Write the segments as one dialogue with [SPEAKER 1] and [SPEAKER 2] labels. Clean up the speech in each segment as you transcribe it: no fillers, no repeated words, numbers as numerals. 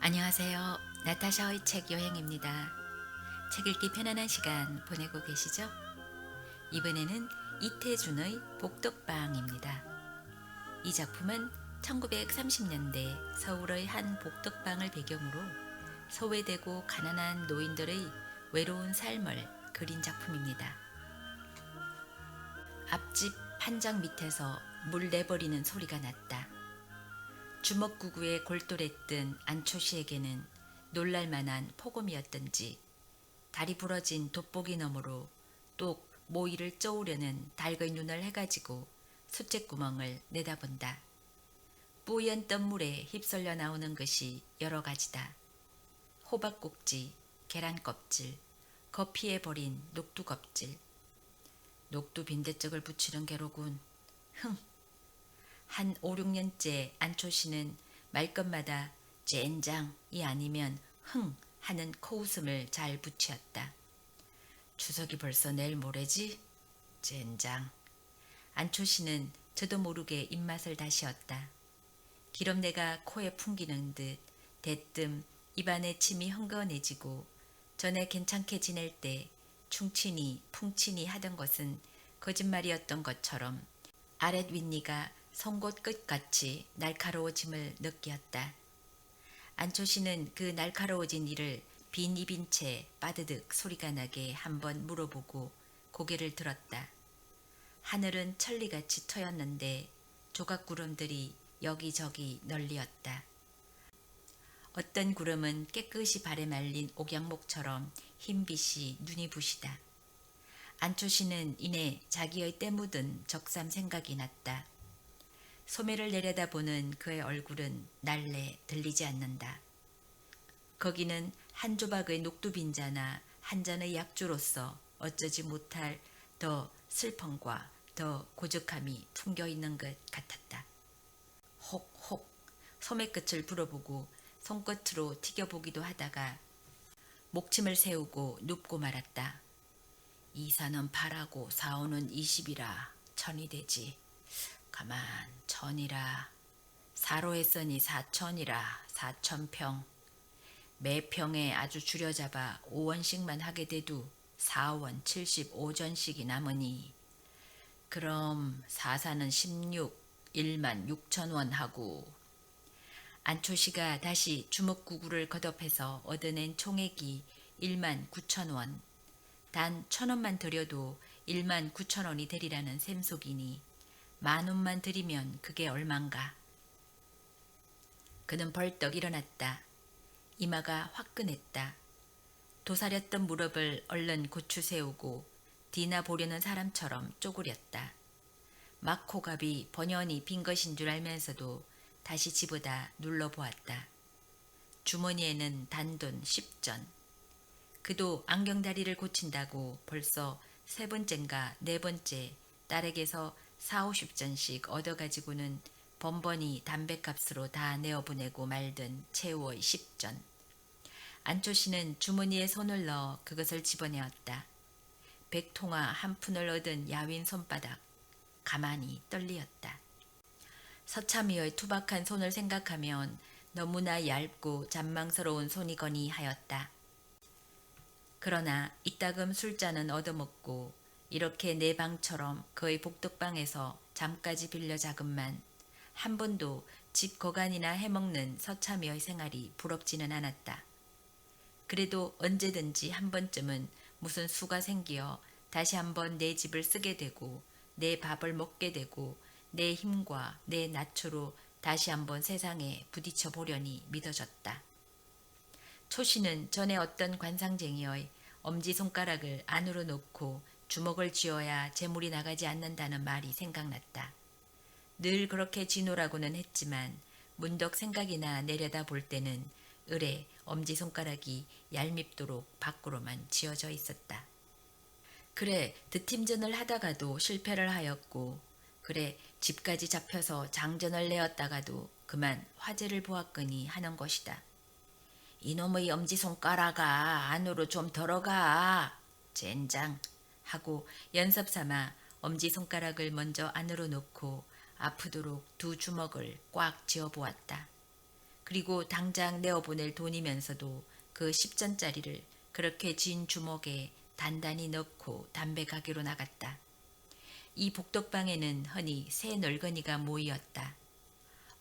[SPEAKER 1] 안녕하세요. 나타샤의 책 여행입니다. 책 읽기 편안한 시간 보내고 계시죠? 이번에는 이태준의 복덕방입니다. 이 작품은 1930년대 서울의 한 복덕방을 배경으로 소외되고 가난한 노인들의 외로운 삶을 그린 작품입니다. 앞집 판장 밑에서 물 내버리는 소리가 났다. 주먹구구에 골똘했던 안초씨에게는 놀랄만한 폭음이었던지 다리 부러진 돋보기 너머로 똑 모이를 쪼으려는 닭의 눈을 해가지고 숫제구멍을 내다본다. 뿌연 떤 물에 휩쓸려 나오는 것이 여러 가지다. 호박꼭지, 계란 껍질, 거피에 버린 녹두 껍질. 녹두 빈대떡을 붙이는 게로군. 흥! 한 5, 6년째 안초씨는 말끝마다 젠장이 아니면 흥 하는 코웃음을 잘 붙였다. 추석이 벌써 내일 모레지? 젠장. 안초씨는 저도 모르게 입맛을 다시었다. 기름내가 코에 풍기는 듯 대뜸 입안에 침이 흥건해지고 전에 괜찮게 지낼 때 충친이 풍친이 하던 것은 거짓말이었던 것처럼 아랫 윗니가 송곳 끝같이 날카로워짐을 느꼈다. 안초씨는 그 날카로워진 이를 빈 입인 채 빠드득 소리가 나게 한번 물어보고 고개를 들었다. 하늘은 천리같이 트였는데 조각구름들이 여기저기 널리었다. 어떤 구름은 깨끗이 발에 말린 옥양목처럼 흰빛이 눈이 부시다. 안초씨는 이내 자기의 때 묻은 적삼 생각이 났다. 소매를 내려다보는 그의 얼굴은 날래 들리지 않는다. 거기는 한 조각의 녹두 빈자나 한 잔의 약주로서 어쩌지 못할 더 슬픔과 더 고적함이 풍겨 있는 것 같았다. 혹혹 소매 끝을 불어보고 손끝으로 튀겨보기도 하다가 목침을 세우고 눕고 말았다. 이사는 8하고 4호는 20이라 천이 되지. 가만 천이라. 4로 했으니 4천이라 4천평. 매 평에 아주 줄여잡아 5원씩만 하게 돼도 4원 75전씩이 남으니 그럼 4사는 16 1만 6천원 하고. 안초씨가 다시 주먹구구를 걷어해서 얻어낸 총액이 1만 9천원. 단 1,000원만 들여도 1만 9천원이 되리라는 셈속이니 10,000원만 들이면 그게 얼만가. 그는 벌떡 일어났다. 이마가 화끈했다. 도사렸던 무릎을 얼른 고추 세우고 뒤나 보려는 사람처럼 쪼그렸다. 막코갑이 번연히 빈 것인 줄 알면서도 다시 집어다 눌러보았다. 주머니에는 단돈 10전. 그도 안경다리를 고친다고 벌써 3번째인가 4번째 딸에게서 4, 50전씩 얻어가지고는 번번이 담뱃값으로 다 내어보내고 말던 최후의 10전. 안초씨는 주머니에 손을 넣어 그것을 집어내었다. 100통화 한 푼을 얻은 야윈 손바닥. 가만히 떨리었다. 서참이의 투박한 손을 생각하면 너무나 얇고 잔망스러운 손이거니 하였다. 그러나 이따금 술잔은 얻어먹고 이렇게 내 방처럼 그의 복덕방에서 잠까지 빌려 자금만 한 번도 집 거간이나 해먹는 서참이의 생활이 부럽지는 않았다. 그래도 언제든지 한 번쯤은 무슨 수가 생기어 다시 한번 내 집을 쓰게 되고 내 밥을 먹게 되고 내 힘과 내 낯으로 다시 한번 세상에 부딪혀 보려니 믿어졌다. 초씨는 전에 어떤 관상쟁이의 엄지손가락을 안으로 놓고 주먹을 쥐어야 재물이 나가지 않는다는 말이 생각났다. 늘 그렇게 쥐노라고는 했지만 문득 생각이나 내려다 볼 때는 을에 엄지손가락이 얄밉도록 밖으로만 쥐어져 있었다. 그래 드팀전을 하다가도 실패를 하였고 그래 집까지 잡혀서 장전을 내었다가도 그만 화제를 보았거니 하는 것이다. 이놈의 엄지손가락아 안으로 좀 들어가. 젠장 하고 연습삼아 엄지손가락을 먼저 안으로 놓고 아프도록 두 주먹을 꽉 쥐어보았다. 그리고 당장 내어보낼 돈이면서도 그 10전짜리를 그렇게 진 주먹에 단단히 넣고 담배 가게로 나갔다. 이 복덕방에는 흔히 세 늙은이가 모이었다.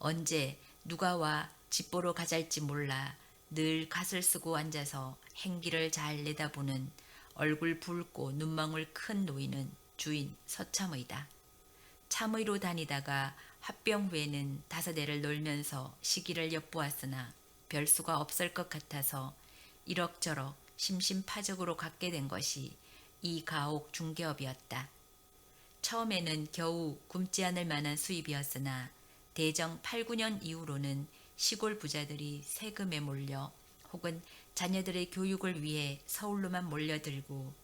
[SPEAKER 1] 언제 누가 와 집보러 가잘지 몰라 늘 갓을 쓰고 앉아서 행기를 잘 내다보는 얼굴 붉고 눈망울 큰 노인은 주인 서참의다. 참의로 다니다가 합병 후에는 5애를 놀면서 시기를 엿보았으나 별수가 없을 것 같아서 이럭저럭 심심파적으로 갖게 된 것이 이 가옥 중개업이었다. 처음에는 겨우 굶지 않을 만한 수입이었으나 대정 8, 9년 이후로는 시골 부자들이 세금에 몰려 혹은 자녀들의 교육을 위해 서울로만 몰려들고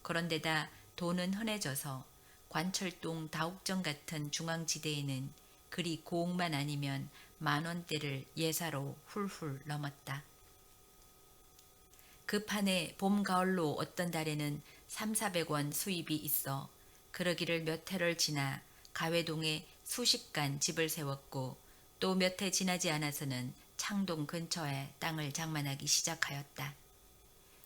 [SPEAKER 1] 그런데다 돈은 흔해져서 관철동 다옥정 같은 중앙지대에는 그리 고옥만 아니면 10,000원대를 예사로 훌훌 넘었다. 그 판에 봄 가을로 어떤 달에는 300~400원 수입이 있어 그러기를 몇 해를 지나 가회동에 수십간 집을 세웠고 또 몇 해 지나지 않아서는 창동 근처에 땅을 장만하기 시작하였다.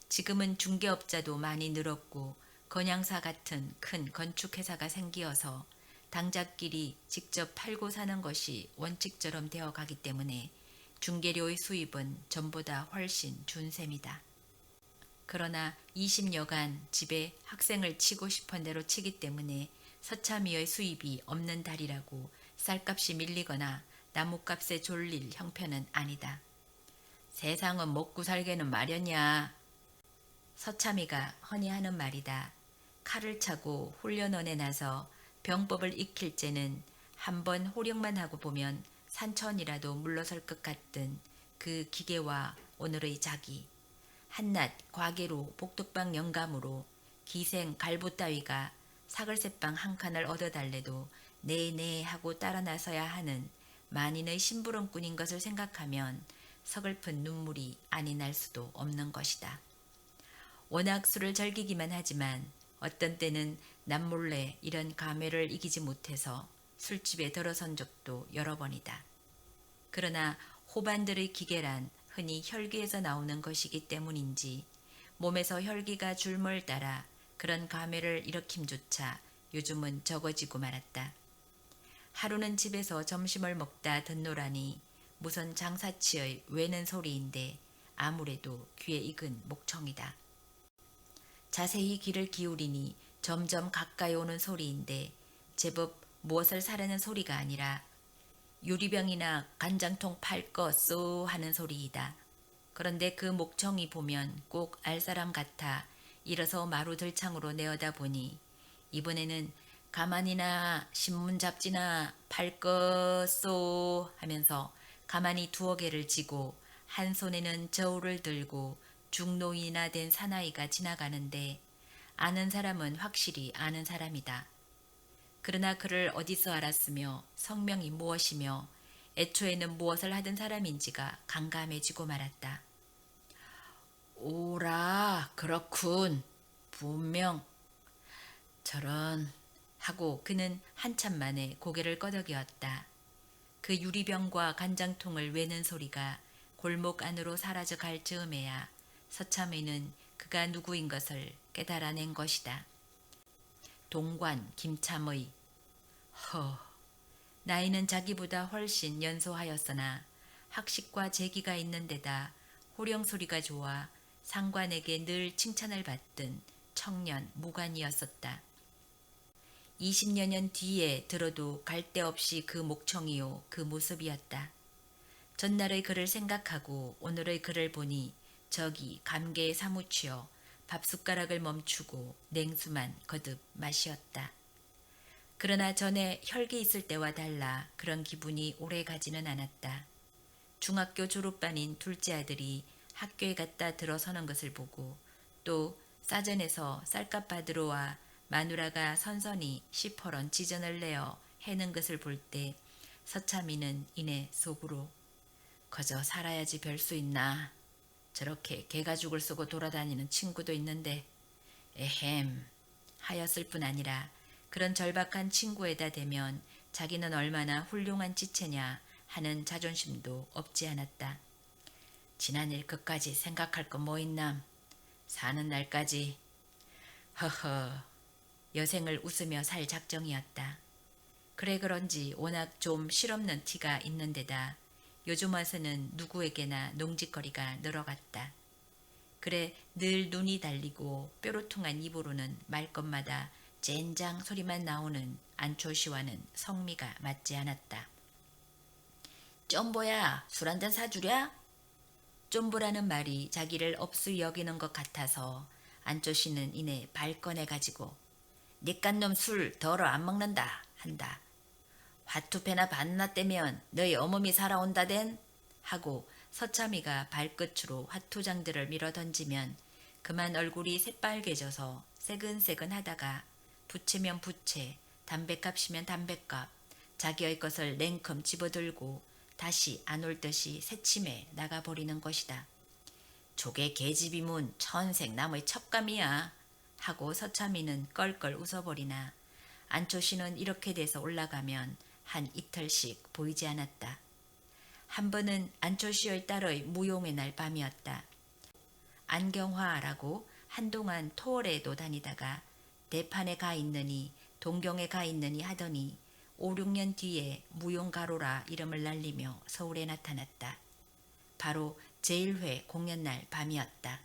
[SPEAKER 1] 지금은 중개업자도 많이 늘었고 건양사 같은 큰 건축회사가 생기어서 당작끼리 직접 팔고 사는 것이 원칙처럼 되어 가기 때문에 중개료의 수입은 전보다 훨씬 준 셈이다. 그러나 20여간 집에 학생을 치고 싶은 대로 치기 때문에 서참이의 수입이 없는 달이라고 쌀값이 밀리거나 나뭇값에 졸릴 형편은 아니다. 세상은 먹고 살게는 마련이야. 서참이가 흔히 하는 말이다. 칼을 차고 훈련원에 나서 병법을 익힐 째는 한번 호령만 하고 보면 산천이라도 물러설 것 같던 그 기계와 오늘의 자기. 한낱 과계로 복덕방 영감으로 기생 갈보 따위가 사글새빵 한 칸을 얻어달래도 네네 하고 따라 나서야 하는 만인의 심부름꾼인 것을 생각하면 서글픈 눈물이 아니 날 수도 없는 것이다. 워낙 술을 즐기기만 하지만 어떤 때는 남몰래 이런 감회를 이기지 못해서 술집에 들어선 적도 여러 번이다. 그러나 호반들의 기계란 흔히 혈기에서 나오는 것이기 때문인지 몸에서 혈기가 줄물 따라 그런 감회를 일으킴조차 요즘은 적어지고 말았다. 하루는 집에서 점심을 먹다 듣노라니 무슨 장사치의 외는 소리인데 아무래도 귀에 익은 목청이다. 자세히 귀를 기울이니 점점 가까이 오는 소리인데 제법 무엇을 사려는 소리가 아니라 유리병이나 간장통 팔 거 쏘 하는 소리이다. 그런데 그 목청이 보면 꼭 알 사람 같아 일어서 마루 들창으로 내어다 보니 이번에는 가만히나 신문 잡지나 팔 거 쏘 하면서 가만히 2개를 쥐고 한 손에는 저울을 들고 중노인이나 된 사나이가 지나가는데 아는 사람은 확실히 아는 사람이다. 그러나 그를 어디서 알았으며 성명이 무엇이며 애초에는 무엇을 하던 사람인지가 간감해지고 말았다. 오라 그렇군 분명 저런 하고 그는 한참 만에 고개를 끄덕이었다. 그 유리병과 간장통을 외는 소리가 골목 안으로 사라져 갈 즈음에야 서참이는 그가 누구인 것을 깨달아낸 것이다. 동관 김참의. 나이는 자기보다 훨씬 연소하였으나 학식과 재기가 있는 데다 호령소리가 좋아 상관에게 늘 칭찬을 받던 청년 무관이었었다. 20여 년 뒤에 들어도 갈 데 없이 그 목청이요 그 모습이었다. 전날의 그를 생각하고 오늘의 그를 보니 저기 감개에 사무치어 밥숟가락을 멈추고 냉수만 거듭 마시었다. 그러나 전에 혈기 있을 때와 달라 그런 기분이 오래 가지는 않았다. 중학교 졸업반인 둘째 아들이 학교에 갔다 들어서는 것을 보고 또 사전에서 쌀값 받으러 와 마누라가 선선히 10%원 지전을 내어 해는 것을 볼 때 서참이는 이내 속으로 거저 살아야지 별 수 있나. 저렇게 개가죽을 쓰고 돌아다니는 친구도 있는데 에헴 하였을 뿐 아니라 그런 절박한 친구에다 대면 자기는 얼마나 훌륭한 지체냐 하는 자존심도 없지 않았다. 지난 일 끝까지 생각할 거 뭐 있남. 사는 날까지. 허허. 여생을 웃으며 살 작정이었다. 그래 그런지 워낙 좀 실없는 티가 있는데다 요즘 와서는 누구에게나 농짓거리가 늘어갔다. 그래 늘 눈이 달리고 뾰루퉁한 입으로는 말 것마다 젠장 소리만 나오는 안초시와는 성미가 맞지 않았다. 쫌보야, 술 한잔 사주랴? 쫌보라는 말이 자기를 업수 여기는 것 같아서 안초시는 이내 발꺼내가지고 니깟 놈 술 더러 안 먹는다 한다. 화투패나 반나 떼면 너희 어머니 살아온다댄? 하고 서참이가 발끝으로 화투장들을 밀어던지면 그만 얼굴이 새빨개져서 새근새근하다가 부채면 부채, 담배값이면 담배값, 자기의 것을 냉큼 집어들고 다시 안 올 듯이 새침해 나가버리는 것이다. 조개 계집이문 천생 남의 첩감이야 하고 서참이는 껄껄 웃어버리나 안초씨는 이렇게 돼서 올라가면 한 이틀씩 보이지 않았다. 한 번은 안초씨의 딸의 무용의 날 밤이었다. 안경화라고 한동안 토월에도 다니다가 대판에 가 있느니 동경에 가 있느니 하더니 5, 6년 뒤에 무용가로라 이름을 날리며 서울에 나타났다. 바로 제1회 공연날 밤이었다.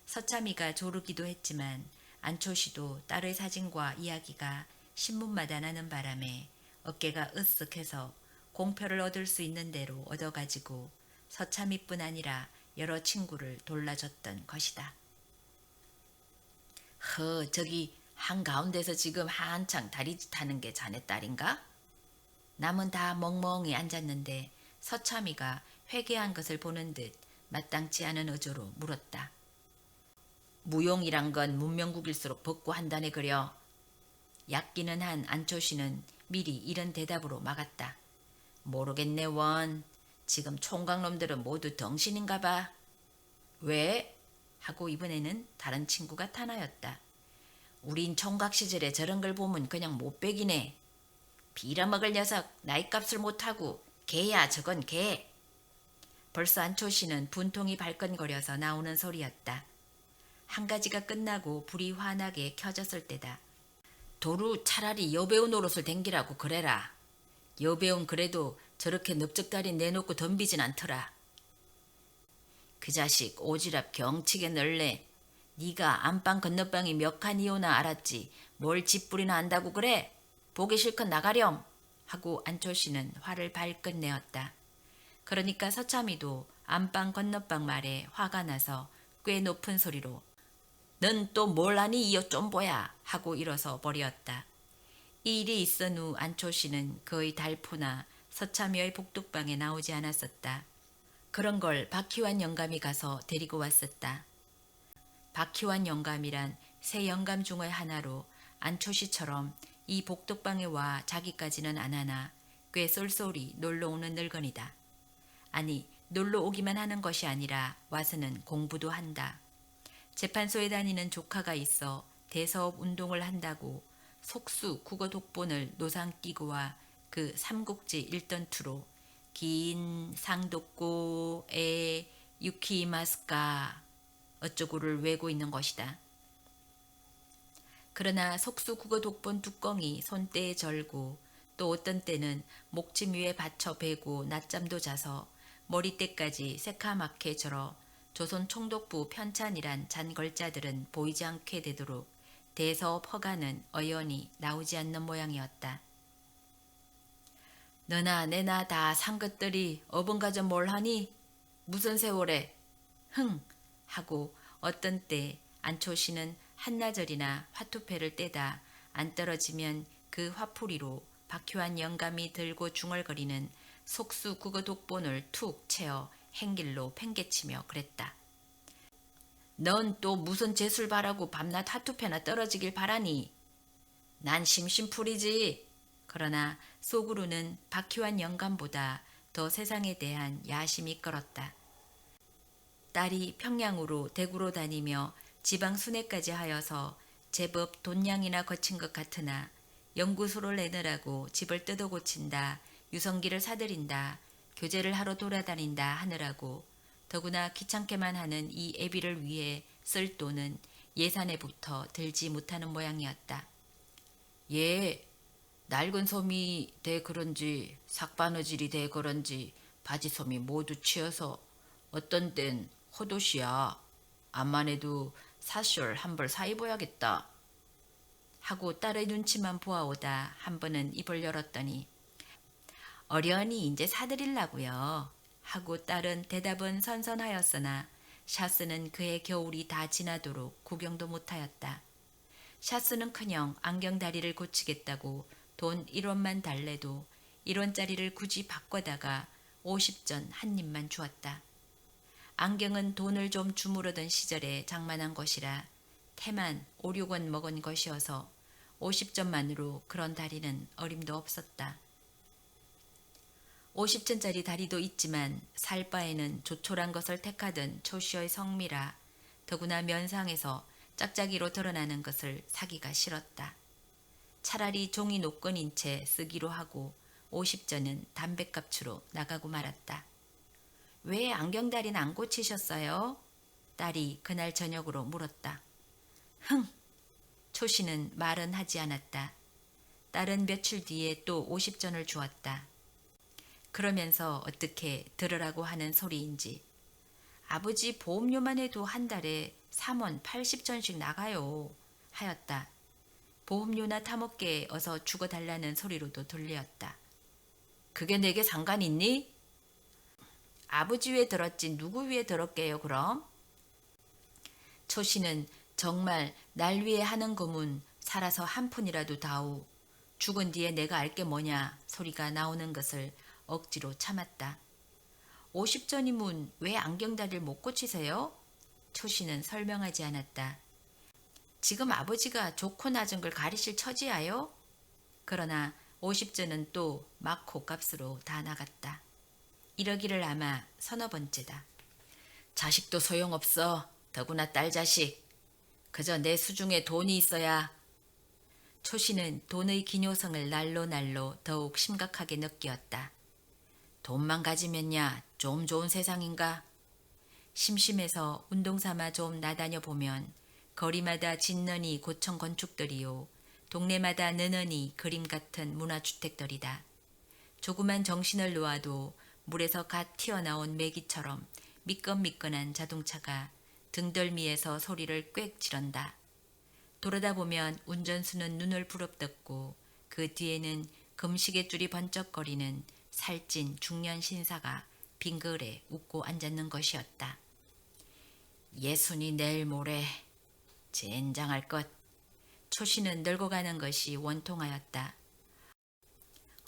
[SPEAKER 1] 서참이가 조르기도 했지만 안초씨도 딸의 사진과 이야기가 신문마다 나는 바람에 어깨가 으쓱해서 공표를 얻을 수 있는 대로 얻어가지고 서참이뿐 아니라 여러 친구를 돌라줬던 것이다. 저기 한가운데서 지금 한창 다리짓 하는 게 자네 딸인가? 남은 다 멍멍이 앉았는데 서참이가 회개한 것을 보는 듯 마땅치 않은 어조로 물었다. 무용이란 건 문명국일수록 벗고 한다네 그려. 얕기는 한 안초씨는 미리 이런 대답으로 막았다. 모르겠네 원. 지금 총각놈들은 모두 덩신인가 봐. 왜? 하고 이번에는 다른 친구가 타나였다. 우린 총각 시절에 저런 걸 보면 그냥 못배기네. 빌어먹을 녀석 나이값을 못하고 개야 저건 개. 벌써 안초씨는 분통이 발끈거려서 나오는 소리였다. 한 가지가 끝나고 불이 환하게 켜졌을 때다. 도루 차라리 여배우 노릇을 댕기라고 그래라. 여배우는 그래도 저렇게 넓적다리 내놓고 덤비진 않더라. 그 자식 오지랖 경치게 널래. 네가 안방 건너방이 몇 칸이오나 알았지 뭘 집불이나 안다고 그래? 보기 실컷 나가렴 하고 안초씨는 화를 발끈 내었다. 그러니까 서참이도 안방 건너방 말에 화가 나서 꽤 높은 소리로 넌 또 뭘 하니 이어 쫌보야 하고 일어서 버렸다. 이 일이 있은 후 안초씨는 거의 달포나 서참이의 복덕방에 나오지 않았었다. 그런 걸 박희환 영감이 가서 데리고 왔었다. 박희환 영감이란 세 영감 중의 하나로 안초씨처럼 이 복덕방에 와 자기까지는 안 하나 꽤 쏠쏠이 놀러오는 늙은이다. 아니 놀러 오기만 하는 것이 아니라 와서는 공부도 한다. 재판소에 다니는 조카가 있어 대서업 운동을 한다고 속수 국어 독본을 노상 띄고와 그 삼국지 읽던 투로 긴 상독고에 유키마스까 어쩌고를 외고 있는 것이다. 그러나 속수 국어 독본 뚜껑이 손때에 절고 또 어떤 때는 목침 위에 받쳐 베고 낮잠도 자서 머리때까지 새카맣게 절어 조선 총독부 편찬이란 잔걸자들은 보이지 않게 되도록 대서업 허가는 어연히 나오지 않는 모양이었다. 너나 내나 다 산 것들이 어벙가져 뭘 하니? 무슨 세월에? 흥! 하고 어떤 때 안초씨는 한나절이나 화투패를 떼다 안 떨어지면 그 화풀이로 박효한 영감이 들고 중얼거리는 속수 국어 독본을 툭 채어 행길로 팽개치며 그랬다. 넌 또 무슨 재술 바라고 밤낮 화투패나 떨어지길 바라니? 난 심심풀이지. 그러나 속으로는 박희환 영감보다 더 세상에 대한 야심이 끌었다. 딸이 평양으로 대구로 다니며 지방 순회까지 하여서 제법 돈량이나 거친 것 같으나 연구소를 내느라고 집을 뜯어 고친다 유성기를 사들인다, 교제를 하러 돌아다닌다 하느라고 더구나 귀찮게만 하는 이 애비를 위해 쓸 돈은 예산에부터 들지 못하는 모양이었다. 예, 낡은 솜이 돼 그런지 삭바느질이 돼 그런지 바지솜이 모두 치여서 어떤 땐 헛옷이야. 암만 해도 사쇼를 한 벌 사 입어야겠다. 하고 딸의 눈치만 보아오다 한 번은 입을 열었더니 어련히 이제 사드리려고요. 하고 딸은 대답은 선선하였으나 샤스는 그의 겨울이 다 지나도록 구경도 못하였다. 샤스는커녕 안경다리를 고치겠다고 돈 1원만 달래도 1원짜리를 굳이 바꿔다가 50전 한 입만 주었다. 안경은 돈을 좀 주무르던 시절에 장만한 것이라 태만 5, 6원 먹은 것이어서 50전만으로 그런 다리는 어림도 없었다. 50전짜리 다리도 있지만 살 바에는 조촐한 것을 택하던 초시의 성미라 더구나 면상에서 짝짝이로 드러나는 것을 사기가 싫었다. 차라리 종이 노건인 채 쓰기로 하고 50전은 담뱃값으로 나가고 말았다. 왜 안경다리는 안 고치셨어요? 딸이 그날 저녁으로 물었다. 흥! 초씨는 말은 하지 않았다. 딸은 며칠 뒤에 또 50전을 주었다. 그러면서 어떻게 들으라고 하는 소리인지 아버지 보험료만 해도 한 달에 3원 80전씩 나가요 하였다. 보험료나 타먹게 어서 죽어달라는 소리로도 들렸다. 그게 내게 상관 있니? 아버지 위에 들었지 누구 위에 들었게요 그럼? 초씨는 정말 날 위해 하는 거문 살아서 한 푼이라도 다오. 죽은 뒤에 내가 알게 뭐냐 소리가 나오는 것을 억지로 참았다. 50전이면 왜 안경다리를 못 고치세요? 초씨는 설명하지 않았다. 지금 아버지가 좋고 낮은 걸 가리실 처지야요? 그러나 50전은 또 막호 값으로 다 나갔다. 이러기를 아마 서너 번째다. 자식도 소용없어. 더구나 딸 자식. 그저 내 수중에 돈이 있어야. 초씨는 돈의 기뇨성을 날로 날로 더욱 심각하게 느끼었다. 돈만 가지면야 좀 좋은 세상인가? 심심해서 운동삼아 좀 나다녀 보면 거리마다 진넌이 고층 건축들이요. 동네마다 느느니 그림 같은 문화주택들이다. 조그만 정신을 놓아도 물에서 갓 튀어나온 메기처럼 미끈미끈한 자동차가 등덜미에서 소리를 꽥 지른다. 돌아다 보면 운전수는 눈을 부릅뜨고 그 뒤에는 금시계 줄이 번쩍거리는 살찐 중년 신사가 빙글에 웃고 앉았는 것이었다. 예순이 내일 모레 젠장할 것. 초씨는 늙어가는 것이 원통하였다.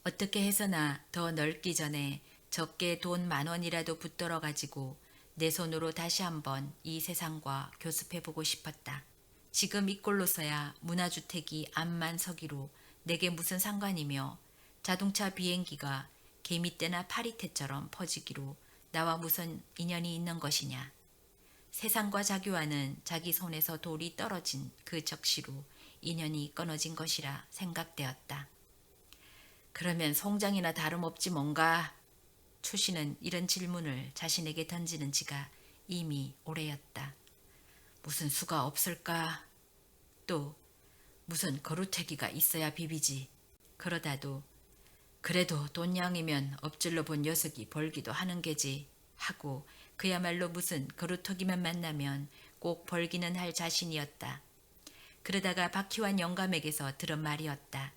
[SPEAKER 1] 어떻게 해서나 더 늙기 전에 적게 돈 10,000원이라도 붙들어 가지고 내 손으로 다시 한번 이 세상과 교습해보고 싶었다. 지금 이 꼴로서야 문화주택이 암만 서기로 내게 무슨 상관이며 자동차 비행기가 개미떼나 파리떼처럼 퍼지기로 나와 무슨 인연이 있는 것이냐. 세상과 자기와는 자기 손에서 돌이 떨어진 그 적시로 인연이 끊어진 것이라 생각되었다. 그러면 송장이나 다름없지 뭔가? 초씨는 이런 질문을 자신에게 던지는 지가 이미 오래였다. 무슨 수가 없을까? 또 무슨 거루태기가 있어야 비비지. 그러다도 그래도 돈양이면 엎질러 본 녀석이 벌기도 하는 게지 하고 그야말로 무슨 거루터기만 만나면 꼭 벌기는 할 자신이었다. 그러다가 박희환 영감에게서 들은 말이었다.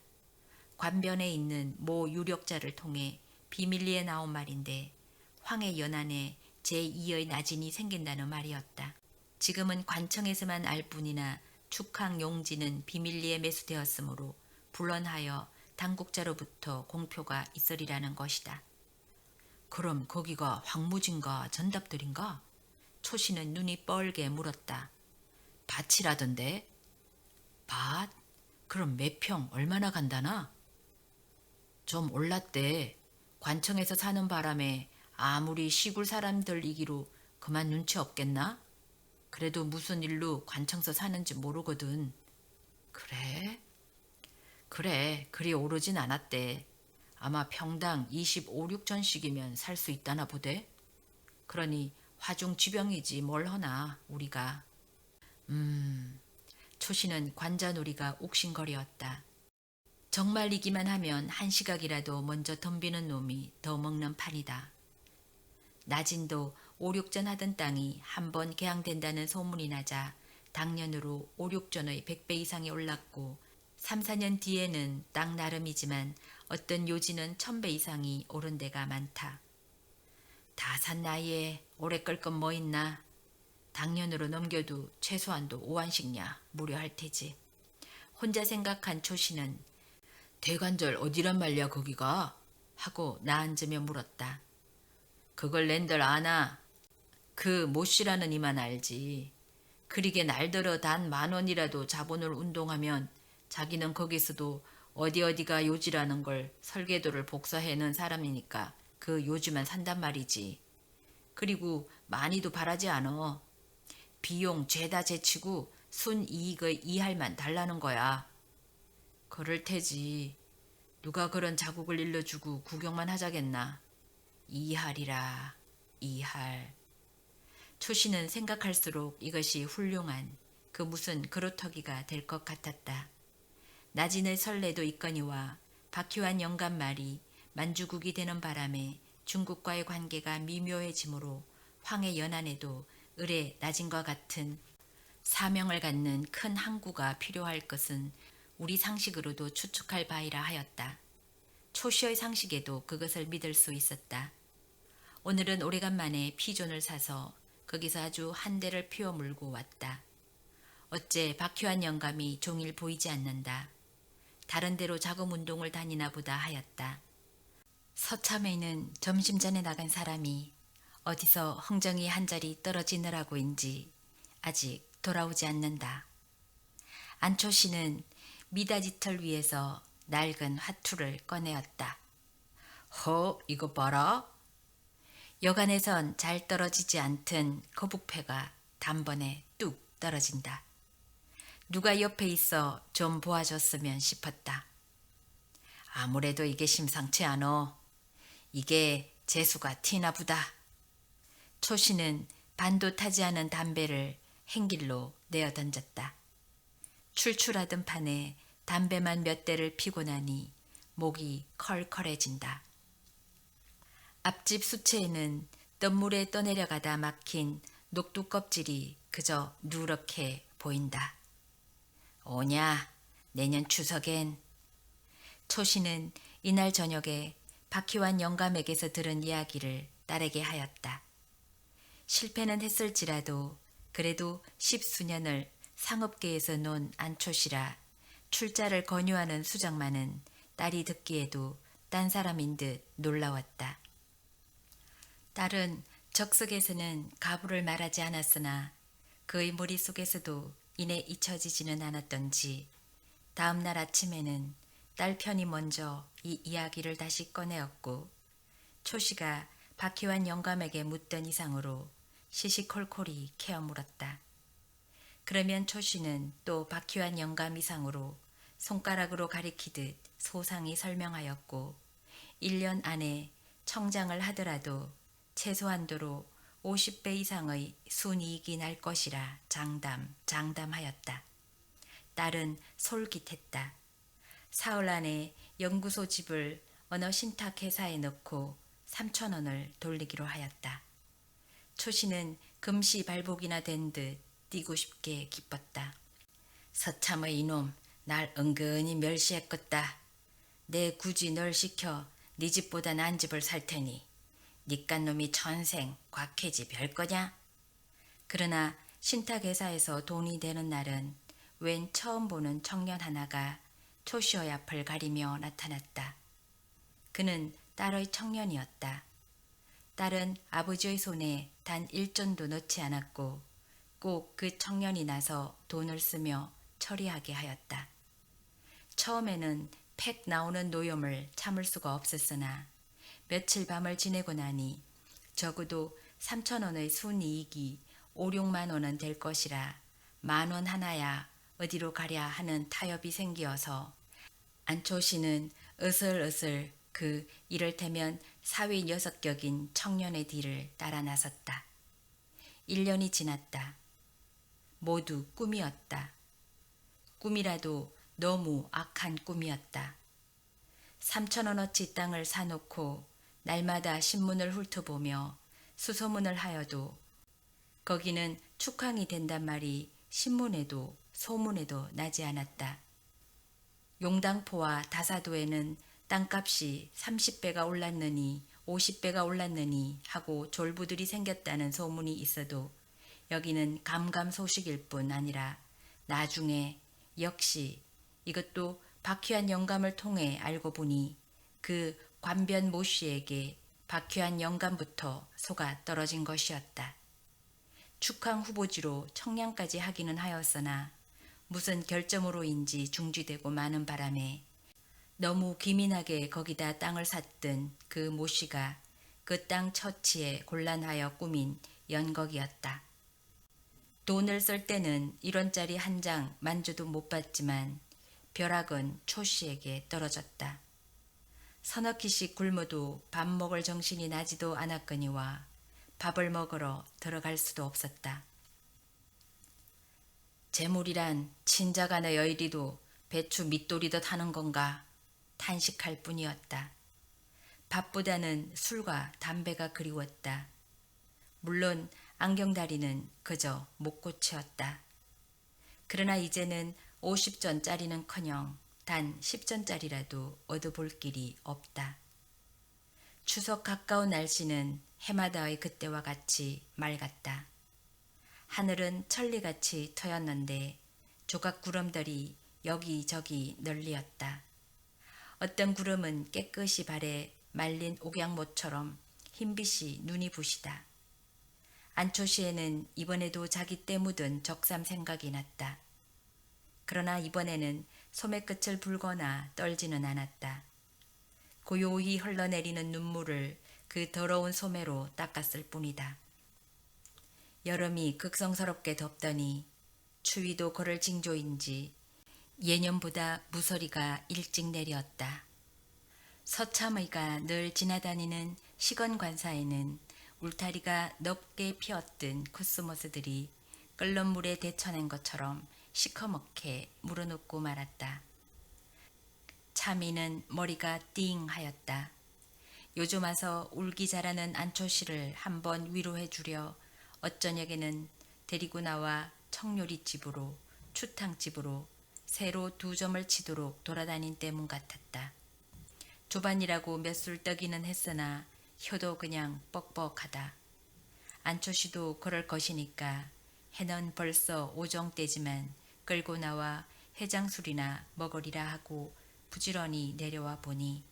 [SPEAKER 1] 관변에 있는 모 유력자를 통해 비밀리에 나온 말인데 황해 연안에 제2의 나진이 생긴다는 말이었다. 지금은 관청에서만 알 뿐이나 축항 용지는 비밀리에 매수되었으므로 불런하여 당국자로부터 공표가 있으리라는 것이다. 그럼 거기가 황무진가 전답들인가? 초씨는 눈이 뻘게 물었다. 밭이라던데? 밭? 그럼 몇 평 얼마나 간다나? 좀 올랐대. 관청에서 사는 바람에 아무리 시골 사람들이기로 그만 눈치 없겠나? 그래도 무슨 일로 관청서 사는지 모르거든. 그래? 그래, 그리 오르진 않았대. 아마 평당 25, 6천씩이면 살 수 있다나 보대. 그러니 화중지병이지 뭘 허나 우리가. 초씨는 관자놀이가 옥신거리였다. 정말이기만 하면 한 시각이라도 먼저 덤비는 놈이 더 먹는 판이다. 나진도 5, 6전 하던 땅이 한 번 개항된다는 소문이 나자 당년으로 5, 6전의 100배 이상이 올랐고 3, 4년 뒤에는 땅 나름이지만 어떤 요지는 1000배 이상이 오른 데가 많다. 다 산 나이에 오래 끌 건 뭐 있나. 당년으로 넘겨도 최소한도 5안씩냐 무료할 테지. 혼자 생각한 초씨는 대관절 어디란 말이야 거기가? 하고 나앉으며 물었다. 그걸 낸들 아나? 그 모씨라는 이만 알지. 그리게 날들어 단 10,000원이라도 자본을 운동하면 자기는 거기서도 어디가 요지라는 걸 설계도를 복사해놓은 사람이니까 그 요지만 산단 말이지. 그리고 많이도 바라지 않어. 비용 죄다 제치고 순이익의 2할만 달라는 거야. 그럴 테지. 누가 그런 자국을 일러주고 구경만 하자겠나. 2할이라 2할. 초씨는 생각할수록 이것이 훌륭한 그 무슨 그루터기가 될 것 같았다. 나진의 설레도 있거니와 박효한 영감 말이 만주국이 되는 바람에 중국과의 관계가 미묘해지므로 황해 연안에도 을의 나진과 같은 사명을 갖는 큰 항구가 필요할 것은 우리 상식으로도 추측할 바이라 하였다. 초씨의 상식에도 그것을 믿을 수 있었다. 오늘은 오래간만에 피존을 사서 거기서 아주 한 대를 피워 물고 왔다. 어째 박효한 영감이 종일 보이지 않는다. 다른 데로 작업 운동을 다니나 보다 하였다. 서참에는 점심 전에 나간 사람이 어디서 흥정이 한 자리 떨어지느라고인지 아직 돌아오지 않는다. 안초씨는 미닫이털 위에서 낡은 화투를 꺼내었다. 허, 이거 봐라. 여간에선 잘 떨어지지 않던 거북패가 단번에 뚝 떨어진다. 누가 옆에 있어 좀 보아줬으면 싶었다. 아무래도 이게 심상치 않어. 이게 재수가 티나 보다. 초씨는 반도 타지 않은 담배를 행길로 내어 던졌다. 출출하던 판에 담배만 몇 대를 피고 나니 목이 컬컬해진다. 앞집 수채에는 떫물에 떠내려가다 막힌 녹두 껍질이 그저 누렇게 보인다. 오냐, 내년 추석엔. 초씨는 이날 저녁에 박희완 영감에게서 들은 이야기를 딸에게 하였다. 실패는 했을지라도 그래도 10수년을 상업계에서 논 안초씨라 출자를 권유하는 수장만은 딸이 듣기에도 딴 사람인 듯 놀라웠다. 딸은 적석에서는 가부를 말하지 않았으나 그의 머릿속에서도 이내 잊혀지지는 않았던지 다음 날 아침에는 딸 편이 먼저 이 이야기를 다시 꺼내었고 초씨가 박희완 영감에게 묻던 이상으로 시시콜콜이 캐어 물었다. 그러면 초씨는 또 박희완 영감 이상으로 손가락으로 가리키듯 소상히 설명하였고 1년 안에 청장을 하더라도 최소한도로 50배 이상의 순이익이 날 것이라 장담하였다. 딸은 솔깃했다. 사흘 안에 연구소 집을 어느 신탁회사에 넣고 3,000원을 돌리기로 하였다. 초씨는 금시 발복이나 된 듯 뛰고 싶게 기뻤다. 서참의 이놈 날 은근히 멸시했겠다. 내 굳이 널 시켜 네 집보다 난 집을 살 테니 니깟 놈이 천생 곽해지 별거냐? 그러나 신탁회사에서 돈이 되는 날은 웬 처음 보는 청년 하나가 초씨의 앞을 가리며 나타났다. 그는 딸의 청년이었다. 딸은 아버지의 손에 단 1전도 넣지 않았고 꼭 그 청년이 나서 돈을 쓰며 처리하게 하였다. 처음에는 팩 나오는 노염을 참을 수가 없었으나 며칠 밤을 지내고 나니 적어도 3,000원의 순이익이 5, 6만 원은 될 것이라 10,000원 하나야 어디로 가랴 하는 타협이 생기어서 안초씨는 으슬으슬 그 이를테면 사회 녀석격인 청년의 뒤를 따라 나섰다. 1년이 지났다. 모두 꿈이었다. 꿈이라도 너무 악한 꿈이었다. 3,000원어치 땅을 사놓고 날마다 신문을 훑어보며 수소문을 하여도 거기는 축항이 된단 말이 신문에도 소문에도 나지 않았다. 용당포와 다사도에는 땅값이 30배가 올랐느니 50배가 올랐느니 하고 졸부들이 생겼다는 소문이 있어도 여기는 감감소식일 뿐 아니라 나중에 역시 이것도 박휘한 영감을 통해 알고 보니 그 관변 모씨에게 박휘한 영감부터 속아 떨어진 것이었다. 축항 후보지로 청량까지 하기는 하였으나 무슨 결점으로인지 중지되고 마는 바람에 너무 기민하게 거기다 땅을 샀던 그 모씨가 그 땅 처치에 곤란하여 꾸민 연극이었다. 돈을 쓸 때는 1원짜리 한 장 만주도 못 받지만 벼락은 초씨에게 떨어졌다. 서너 끼씩 굶어도 밥 먹을 정신이 나지도 않았거니와 밥을 먹으러 들어갈 수도 없었다. 재물이란 친자간의 여일이도 배추 밑돌이듯 하는 건가 탄식할 뿐이었다. 밥보다는 술과 담배가 그리웠다. 물론 안경다리는 그저 목고치였다. 그러나 이제는 50전짜리는커녕 단 10전짜리라도 얻어볼 길이 없다. 추석 가까운 날씨는 해마다의 그때와 같이 맑았다. 하늘은 천리같이 터였는데 조각구름들이 여기저기 널리었다. 어떤 구름은 깨끗이 발에 말린 옥양모처럼 흰빛이 눈이 부시다. 안초시에는 이번에도 자기 때 묻은 적삼 생각이 났다. 그러나 이번에는 소매 끝을 불거나 떨지는 않았다. 고요히 흘러내리는 눈물을 그 더러운 소매로 닦았을 뿐이다. 여름이 극성스럽게 덥더니 추위도 그럴 징조인지 예년보다 무서리가 일찍 내렸다. 서참의가 늘 지나다니는 시건관사에는 울타리가 넓게 피었던 코스모스들이 끓는 물에 데쳐낸 것처럼 시커멓게 물어눕고 말았다. 차미는 머리가 띵하였다. 요즘 와서 울기 잘하는 안초씨를 한번 위로해 주려 어쩌녁에는 데리고 나와 청요리집으로 추탕집으로 새로 2점을 치도록 돌아다닌 때문 같았다. 조반이라고 몇 술 떠기는 했으나 혀도 그냥 뻑뻑하다. 안초씨도 그럴 것이니까 해는 벌써 오정 때지만 끌고 나와 해장술이나 먹으리라 하고 부지런히 내려와 보니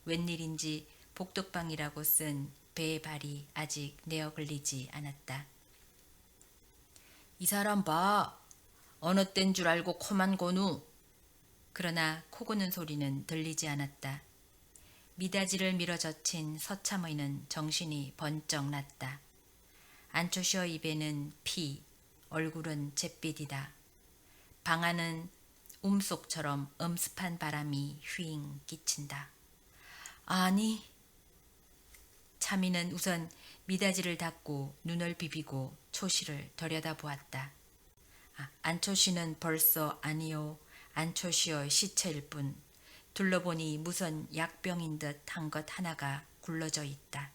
[SPEAKER 1] 웬일인지 복덕방이라고 쓴 배의 발이 아직 내어 걸리지 않았다. 이 사람 봐. 어느 땐 줄 알고 코만 고누. 그러나 코 고는 소리는 들리지 않았다. 미닫이를 밀어젖힌 서참의는 정신이 번쩍 났다. 안초시어 입에는 피, 얼굴은 잿빛이다. 방 안은 움속처럼 엄습한 바람이 휘잉 끼친다. 아니. 차미는 우선 미닫이를 닫고 눈을 비비고 초씨를 들여다보았다. 안초씨는 벌써 아니요. 안초시어의 시체일 뿐 둘러보니 무슨 약병인 듯 한 것 하나가 굴러져 있다.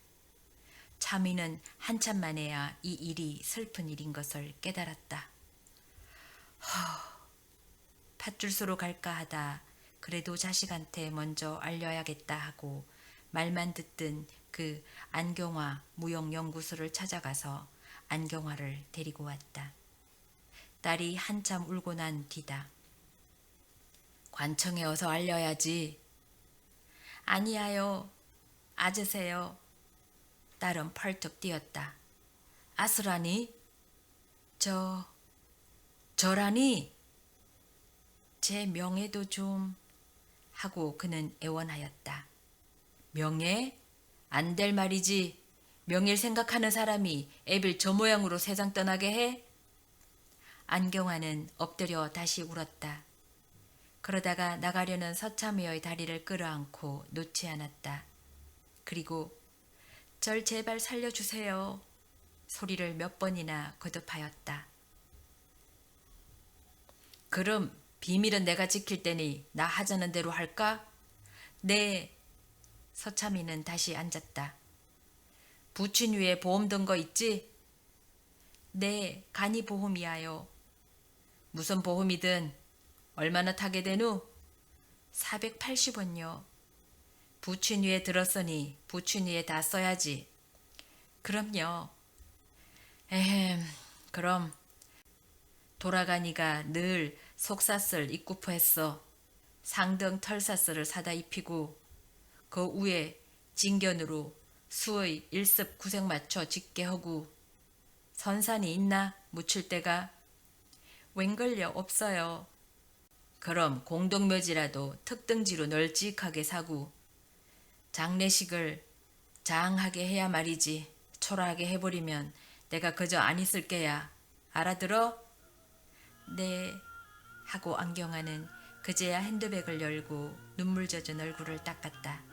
[SPEAKER 1] 차미는 한참 만에야 이 일이 슬픈 일인 것을 깨달았다. 팥줄소로 갈까 하다 그래도 자식한테 먼저 알려야겠다 하고 말만 듣던 그 안경화 무용연구소를 찾아가서 안경화를 데리고 왔다. 딸이 한참 울고 난 뒤다. 관청에 어서 알려야지. 아니야요. 아저세요. 딸은 펄쩍 뛰었다. 아스라니? 저라니? 제 명예도 좀 하고 그는 애원하였다. 명예? 안 될 말이지. 명예를 생각하는 사람이 애를 저 모양으로 세상 떠나게 해? 안경화는 엎드려 다시 울었다. 그러다가 나가려는 서참이의 다리를 끌어안고 놓지 않았다. 그리고 절 제발 살려주세요. 소리를 몇 번이나 거듭하였다. 그럼 비밀은 내가 지킬 테니 나 하자는 대로 할까? 네. 서참이는 다시 앉았다. 부친 위에 보험 든 거 있지? 네, 간이 보험이야요. 무슨 보험이든 얼마나 타게 되누? 480원요. 부친 위에 들었으니 부친 위에 다 써야지. 그럼요. 에헴, 그럼 돌아가니가 늘 속사슬 입구포 했어. 상등 털사슬을 사다 입히고 그 위에 진견으로 수의 일습 구색 맞춰 짓게 하고 선산이 있나 묻힐 때가 웬걸요 없어요. 그럼 공동묘지라도 특등지로 널찍하게 사고 장례식을 장하게 해야 말이지. 초라하게 해버리면 내가 그저 안 있을 게야. 알아들어? 네. 하고 안경아는 그제야 핸드백을 열고 눈물 젖은 얼굴을 닦았다.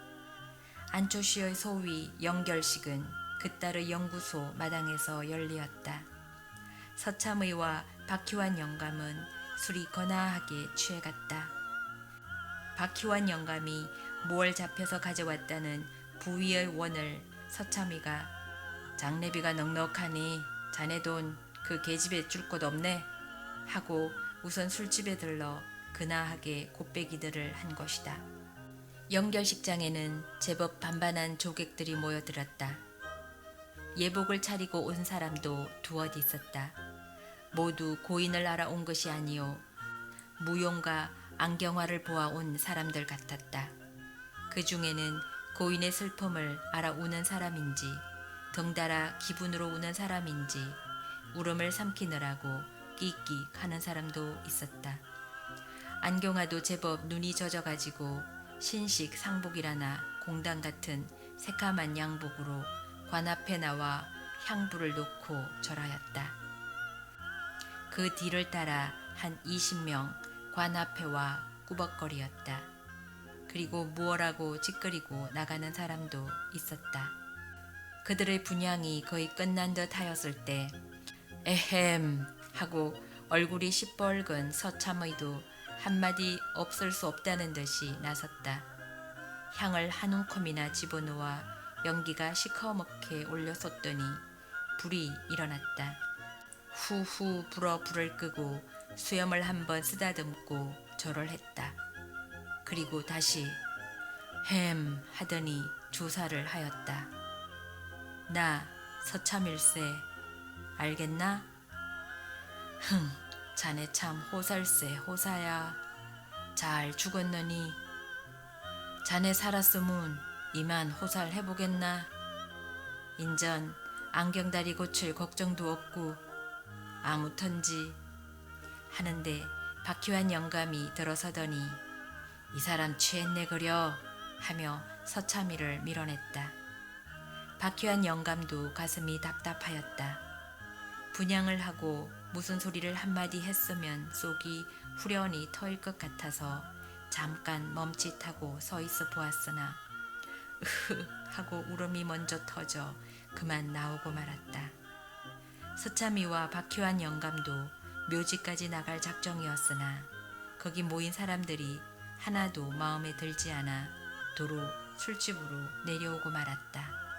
[SPEAKER 1] 안초시의 소위 영결식은 그따의 연구소 마당에서 열리었다. 서참의와 박희환 영감은 술이 거나하게 취해갔다. 박희환 영감이 뭘 잡혀서 가져왔다는 부위의 원을 서참의가 장례비가 넉넉하니 자네 돈 그 계집애 줄 곳 없네 하고 우선 술집에 들러 근하하게 곱빼기들을 한 것이다. 영결식장에는 제법 반반한 조객들이 모여들었다. 예복을 차리고 온 사람도 두엇 있었다. 모두 고인을 알아온 것이 아니오 무용과 안경화를 보아온 사람들 같았다. 그 중에는 고인의 슬픔을 알아우는 사람인지 덩달아 기분으로 우는 사람인지 울음을 삼키느라고 끽끽 하는 사람도 있었다. 안경화도 제법 눈이 젖어가지고 신식 상복이라나 공당 같은 새카만 양복으로 관 앞에 나와 향불을 놓고 절하였다. 그 뒤를 따라 한 20명 관 앞에 와 꾸벅거리었다. 그리고 무엇라고 찌끄리고 나가는 사람도 있었다. 그들의 분향이 거의 끝난 듯 하였을 때 에헴 하고 얼굴이 시뻘건 서참의도 한마디 없을 수 없다는 듯이 나섰다. 향을 한 움큼이나 집어넣어 연기가 시커멓게 올려솟더니 불이 일어났다. 후후 불어 불을 끄고 수염을 한번 쓰다듬고 절을 했다. 그리고 다시 햄 하더니 조사를 하였다. 나 서참일세 알겠나? 흥 자네 참 호살세 호사야. 잘 죽었느니 자네 살았으면 이만 호살 해보겠나? 인전 안경다리 고칠 걱정도 없고 아무턴지 하는데 박희환 영감이 들어서더니 이 사람 취했네 그려 하며 서참이를 밀어냈다. 박희환 영감도 가슴이 답답하였다. 분향을 하고 무슨 소리를 한마디 했으면 속이 후련히 터일 것 같아서 잠깐 멈칫하고 서 있어 보았으나 으흐 하고 울음이 먼저 터져 그만 나오고 말았다. 서참이와 박희환 영감도 묘지까지 나갈 작정이었으나 거기 모인 사람들이 하나도 마음에 들지 않아 도로 술집으로 내려오고 말았다.